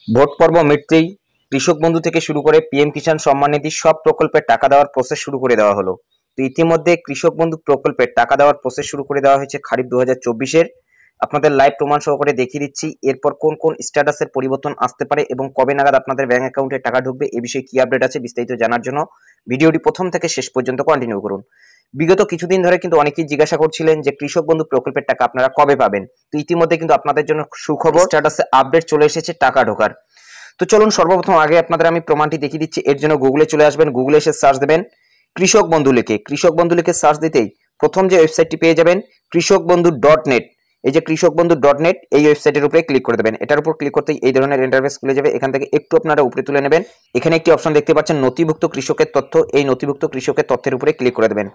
Vote পর্ব মিটতেই কৃষক বন্ধু থেকে শুরু করে পিএম কিষাণ সম্মান নিধি সব প্রকল্পের টাকা দেওয়ার প্রসেস শুরু করে দেওয়া হলো। তো ইতিমধ্যে কৃষক বন্ধু প্রকল্পের টাকা দেওয়ার প্রসেস শুরু করে দেওয়া হয়েছে খারিফ 2024-এর। আপনাদের লাইভ প্রমাণ সহকারে দেখিয়ে দিচ্ছি এরপর কোন কোন স্ট্যাটাসের পরিবর্তন আসতে পারে এবং কবে নাগাদ আপনাদের ব্যাংক অ্যাকাউন্টে টাকা ঢুকবে, এ বিষয়ে কি আপডেট আছে বিস্তারিত জানার জন্য ভিডিওটি প্রথম থেকে শেষ পর্যন্ত কন্টিনিউ করুন। বিগত কিছুদিন ধরে কিন্তু অনেকেই জিজ্ঞাসা করছিলেন যে কৃষক বন্ধু প্রকল্পের টাকা আপনারা কবে পাবেন। তো ইতিমধ্যে কিন্তু আপনাদের জন্য সুখবর, স্ট্যাটাসে আপডেট চলে এসেছে টাকা ঢোকার। তো চলুন সর্বপ্রথম আগে আপনাদের আমি প্রমাণটি দেখিয়ে দিচ্ছি। এর জন্য গুগলে চলে আসবেন, গুগলে এসে সার্চ দেবেন কৃষক বন্ধু লিখে। কৃষক বন্ধু লিখে সার্চ দিতেই প্রথম যে ওয়েবসাইটটি পেয়ে যাবেন কৃষক বন্ধু .net। এই যে কৃষক বন্ধু .net এই ওয়েবসাইটের উপরে ক্লিক করে দেবেন। এটার উপর ক্লিক করতেই এই ধরনের ইন্টারফেস খুলে যাবে। এখান থেকে একটু আপনারা উপরে তুলে নেবেন। এখানে একটি অপশন দেখতে পাচ্ছেন নথিভুক্ত কৃষকের তথ্য। এই নথিভুক্ত কৃষকের তথ্যের উপরে ক্লিক করে দেবেন।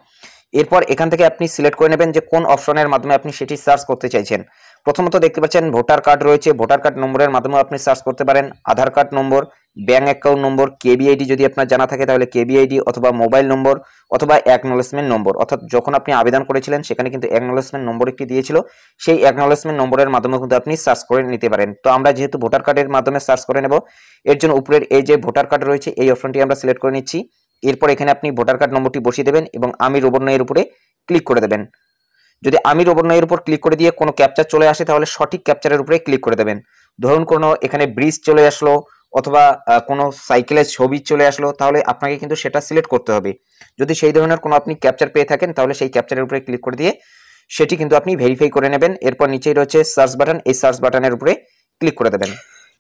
এরপর এখান থেকে আপনি সিলেক্ট করে নেবেন যে কোন অপশনের মাধ্যমে আপনি সেটি সার্চ করতে চাইছেন। প্রথমত দেখতে পাচ্ছেন ভোটার কার্ড রয়েছে, ভোটার কার্ড নম্বরের মাধ্যমে আপনি সার্চ করতে পারেন। Aadhaar card number, bank account number, কেবিআইডি যদি আপনার জানা থাকে তাহলে কেবিআইডি, অথবা মোবাইল নম্বর, অথবা অ্যাকনোলেজমেন্ট নম্বর। অর্থাৎ যখন আপনি আবেদন করেছিলেন সেখানে কিন্তু অ্যাকনোলেজমেন্ট নম্বর একটি দিয়েছিল, সেই অ্যাকনোলেজমেন্ট নম্বরের মাধ্যমে কিন্তু আপনি সার্চ করে নিতে পারেন। তো আমরা যেহেতু ভোটার কার্ডের মাধ্যমে সার্চ করে নেব, এর জন্য উপরের এই যে ভোটার কার্ড রয়েছে এই অপশনটি আমরা সিলেক্ট করে নিচ্ছি। এরপর এখানে আপনি ভোটার কার্ড নম্বরটি বসিয়ে দেবেন এবং আমি রোবট নয়ের উপরে ক্লিক করে দেবেন। যদি আমি রোবট নয়ের উপর ক্লিক করে দিয়ে কোনো ক্যাপচার চলে আসে তাহলে সঠিক ক্যাপচারের উপরে ক্লিক করে দেবেন। ধরুন কোনো এখানে ব্রিজ চলে আসলো অথবা কোনো সাইকেলের ছবি চলে আসলো, তাহলে আপনাকে কিন্তু সেটা সিলেক্ট করতে হবে। যদি সেই ধরনের কোনো আপনি ক্যাপচার পেয়ে থাকেন তাহলে সেই ক্যাপচারের উপরে ক্লিক করে দিয়ে সেটি কিন্তু আপনি ভেরিফাই করে নেবেন। এরপর নিচেই রয়েছে সার্চ বাটন, এই সার্চ বাটনের উপরে ক্লিক করে দেবেন।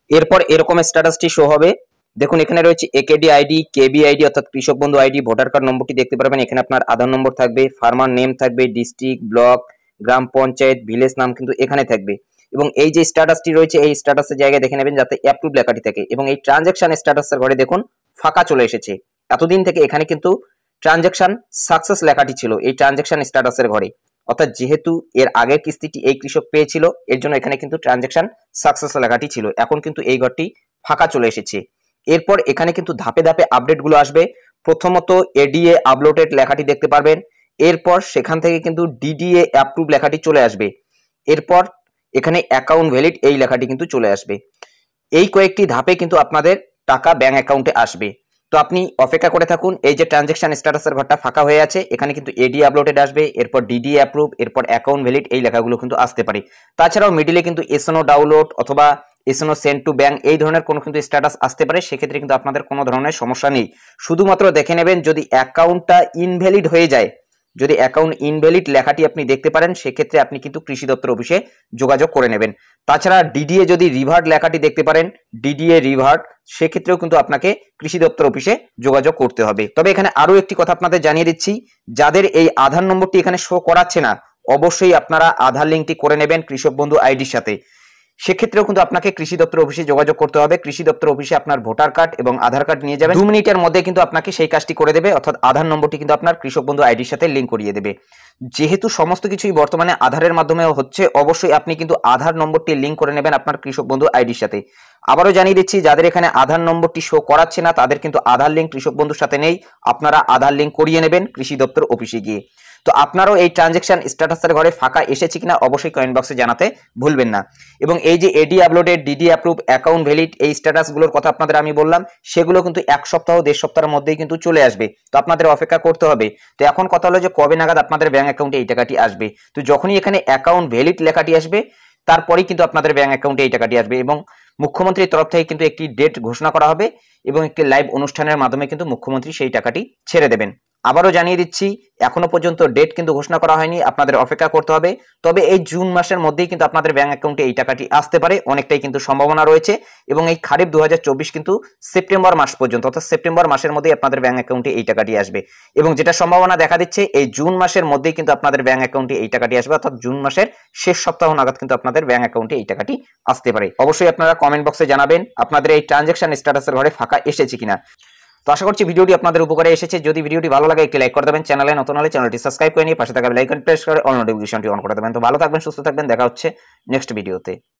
এরপর এরকম স্ট্যাটাসটি শো হবে। দেখুন এখানে রয়েছে একেডি আইডি, কেবি আইডি অর্থাৎ কৃষক বন্ধু আইডি, ভোটার কার্ড নম্বরটি দেখতে পারবেন। এখানে আপনার আধার নম্বর থাকবে, ফার্মার নেম থাকবে, ডিস্ট্রিক্ট, ব্লক, গ্রাম পঞ্চায়েত, ভিলেজ নাম কিন্তু এখানে থাকবে। এবং এই যে স্ট্যাটাসটি রয়েছে এই স্ট্যাটাসের জায়গায় দেখে নেবেন যাতে অ্যাপ্রুভ লেখাটি থাকে। এবং এই ট্রানজ্যাকশন স্ট্যাটাসের ঘরে দেখুন ফাঁকা চলে এসেছে। এতদিন থেকে এখানে কিন্তু ট্রানজ্যাকশন সাকসেস লেখাটি ছিল এই ট্রানজ্যাকশন স্ট্যাটাসের ঘরে। অর্থাৎ যেহেতু এর আগের কিস্তিটি এই কৃষক পেয়েছিল এর জন্য এখানে কিন্তু ট্রানজ্যাকশন সাকসেস লেখাটি ছিল, এখন কিন্তু এই ঘরটি ফাঁকা চলে এসেছে। এরপর এখানে কিন্তু ধাপে ধাপে আপডেটগুলো আসবে। প্রথমত এডিএ আপলোডেড লেখাটি দেখতে পারবেন, এরপর সেখান থেকে কিন্তু ডিডিএ অ্যাপ্রুভ লেখাটি চলে আসবে, এরপর এখানে অ্যাকাউন্ট ভ্যালিড এই লেখাটি কিন্তু চলে আসবে। এই কয়েকটি ধাপে কিন্তু আপনাদের টাকা ব্যাংক অ্যাকাউন্টে আসবে। তো আপনি অপেক্ষা করে থাকুন। এই যে ট্রানজ্যাকশন স্ট্যাটাসের ঘরটা ফাঁকা হয়ে আছে, এখানে কিন্তু এডি আপলোডেড আসবে, এরপর ডিডি অ্যাপ্রুভ, এরপর অ্যাকাউন্ট ভ্যালিড এই লেখাগুলো কিন্তু আসতে পারে। তাছাড়াও মিডিলে কিন্তু এসএনও ডাউনলোড অথবা এসএনও সেন্ড টু ব্যাংক এই ধরনের কোনো কিন্তু স্ট্যাটাস আসতে পারে। সেক্ষেত্রে কিন্তু আপনাদের কোনো ধরনের সমস্যা নেই। শুধুমাত্র দেখে নেবেন যদি অ্যাকাউন্টটা ইনভ্যালিড হয়ে যায়, যদি অ্যাকাউন্ট ইনভ্যালিড লেখাটি আপনি দেখতে পারেন সেক্ষেত্রে আপনি কিন্তু কৃষি দপ্তর অফিসে যোগাযোগ করে নেবেন। তাছাড়া ডিডিএ যদি রিভার্ট লেখাটি দেখতে পারেন, ডিডিএ রিভার্ট, সেক্ষেত্রেও কিন্তু আপনাকে কৃষি দপ্তর অফিসে যোগাযোগ করতে হবে। তবে এখানে আরো একটি কথা আপনাদের জানিয়ে দিচ্ছি, যাদের এই আধার নম্বরটি এখানে শো করাচ্ছে না অবশ্যই আপনারা আধার লিঙ্কটি করে নেবেন কৃষক বন্ধু আইডির সাথে। সেক্ষেত্রেও কিন্তু আপনাকে কৃষি দপ্তর অফিসে যোগাযোগ করতে হবে। কৃষি দপ্তর অফিসে আপনার ভোটার কার্ড এবং আধার কার্ড নিয়ে যাবেন, 2 মিনিটের মধ্যে কিন্তু আপনাকে সেই কাজটি করে দেবে। অর্থাৎ আধার নম্বরটি কিন্তু আপনার কৃষক বন্ধু আইডির সাথে লিঙ্ক করিয়ে দেবে। যেহেতু সমস্ত কিছুই বর্তমানে আধারের মাধ্যমে হচ্ছে, অবশ্যই আপনি কিন্তু আধার নম্বরটি লিঙ্ক করে নেবেন আপনার কৃষক বন্ধু আইডির সাথে। আবারও জানিয়ে দিচ্ছি যাদের এখানে আধার নম্বরটি শো করাচ্ছে না তাদের কিন্তু আধার লিঙ্ক কৃষক বন্ধুর সাথে নেই, আপনারা আধার লিঙ্ক করিয়ে নেবেন কৃষি দপ্তর অফিসে গিয়ে। তো আপনারাও এই ট্রানজ্যাকশন স্ট্যাটাসের ঘরে ফাঁকা এসেছে কিনা অবশ্যই কমেন্ট বক্সে জানাতে ভুলবেন না। এবং এই যে এডি uploaded, DD approve, account valid এই স্ট্যাটাসগুলোর কথা আপনাদের আমি বললাম, সেগুলো কিন্তু 1 সপ্তাহ 1.5 সপ্তাহের মধ্যেই কিন্তু চলে আসবে। তো আপনাদের অপেক্ষা করতে হবে। তো এখন কথা হলো যে কবে নাগাদ আপনাদের ব্যাংক অ্যাকাউন্টে এই টাকাটি আসবে। তো যখনই এখানে অ্যাকাউন্ট ভ্যালিড লেখাটি আসবে তারপরেই কিন্তু আপনাদের ব্যাংক অ্যাকাউন্টে এই টাকাটি আসবে। এবং মুখ্যমন্ত্রীর তরফ থেকে কিন্তু একটি ডেট ঘোষণা করা হবে এবং একটি লাইভ অনুষ্ঠানের মাধ্যমে কিন্তু মুখ্যমন্ত্রী সেই টাকাটি ছেড়ে দেবেন। আবারও জানিয়ে দিচ্ছি এখনো পর্যন্ত ডেট কিন্তু ঘোষণা করা হয়নি, আপনাদের অপেক্ষা করতে হবে। তবে এই জুন মাসের মধ্যেই কিন্তু আপনাদের ব্যাংক অ্যাকাউন্টে এই টাকাটি আসতে পারে, অনেকটাই কিন্তু সম্ভাবনা রয়েছে। এবং এই খারিফ 2024 কিন্তু সেপ্টেম্বর মাস পর্যন্ত, অর্থাৎ সেপ্টেম্বর মাসের মধ্যেই আপনাদের ব্যাংক অ্যাকাউন্টে এই টাকাটি আসবে। এবং যেটা সম্ভাবনা দেখা দিচ্ছে এই জুন মাসের মধ্যেই কিন্তু আপনাদের ব্যাংক অ্যাকাউন্টে এই টাকাটি আসবে, অর্থাৎ জুন মাসের শেষ সপ্তাহ নাগাদ কিন্তু আপনাদের ব্যাংক অ্যাকাউন্টে এই টাকাটি আসতে পারে। অবশ্যই আপনারা কমেন্ট বক্সে জানাবেন আপনাদের এই ট্রানজ্যাকশন স্ট্যাটাসের ঘরে ফাঁকা এসেছে কিনা। তো আশা করছি ভিডিওটি আপনাদের উপকারে এসেছে। যদি ভিডিওটি ভালো লাগে একটি লাইক করে দেবেন, চ্যানেলে নতুন হলে চ্যানেলটি সাবস্ক্রাইব করে নিয়ে পাশে থাকা বেল আইকন প্রেস করে অল নোটিফিকেশনটি অন করে দেবেন। তো ভালো থাকবেন, সুস্থ থাকবেন, দেখা হচ্ছে নেক্সট ভিডিওতে।